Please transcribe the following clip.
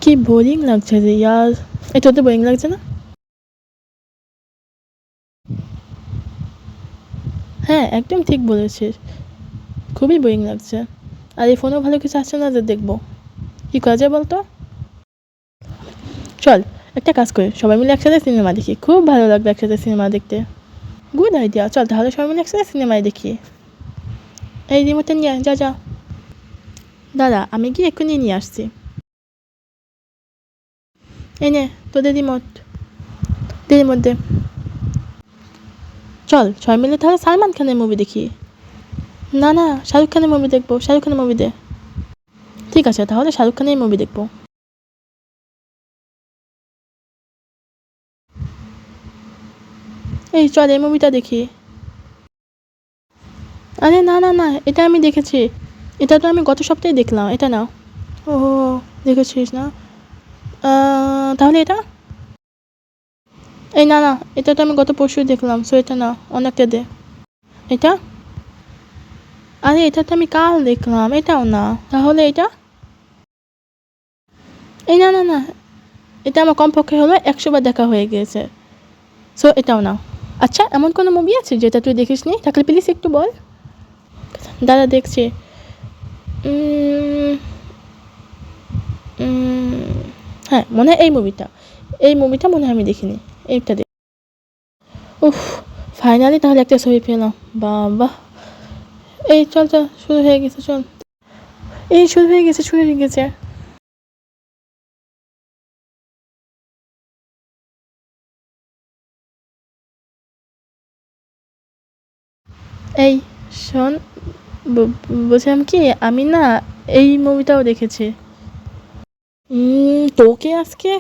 কি বোরিং লাগছে রে ইয়ার। এটা তো বোরিং লাগছে না? হ্যাঁ, একদম ঠিক বলেছিস। খুবই বোরিং লাগছে। আর এই ফোনেও ভালো কিছু আসছে না যে দেখবো। কি করা যায় বলতো? চল, একটা কাজ করি, সবাই মিলে একসাথে সিনেমা দেখি। খুব ভালো লাগবে একসাথে সিনেমা দেখতে। গুড আইডিয়া, চল তাহলে সবাই মিলে একসাথে সিনেমায় দেখি। এই রিমোটটা নিয়ে আয়, যা যা। দাদা, আমি গিয়ে এক্ষুনি নিয়ে আসছি। এই নে তোদের রিমোট, দে রিমোট দে। চল সবাই মিলে তাহলে সালমান খানের মুভি দেখি। না না, শাহরুখ খানের মুভি দেখবো, শাহরুখ খানের মুভি দে। ঠিক আছে, তাহলে শাহরুখ খানের মুভি দেখবো। এই চল এই মুভিটা দেখি। আরে না না না, এটা আমি দেখেছি। এটা তো আমি গত সপ্তাহে দেখলাম, এটা না। ও, দেখেছিস না? তাহলে এটা? এই না না, এটা তো আমি গত পরশু দেখলাম, সো এটা না, অনেকটা দে। এটা? আরে এটা তো আমি কাল দেখলাম, এটাও না। তাহলে এটা? এই না না না, এটা আমার কমপক্ষে হলো 100 বার দেখা হয়ে গিয়েছে, সো এটাও না। আচ্ছা, এমন কোনো মুভি আছে যেটা তুই দেখিস নি? থাকলে প্লিজ একটু বল। দাদা দেখছি। উম, উম, হ্যাঁ, মনে হয় এই মুভিটা মনে হয় আমি দেখিনি। এইটা দেখ। উফ, ফাইনালি তাহলে একটা ছবি পেলাম। বাবা, এই চল চল, শুরু হয়ে গেছে, চল। এই শুরু হয়ে গেছে। এই শোন, বলছিলাম কি, আমি না এই মুভিটাও দেখেছি। তোকে আজকে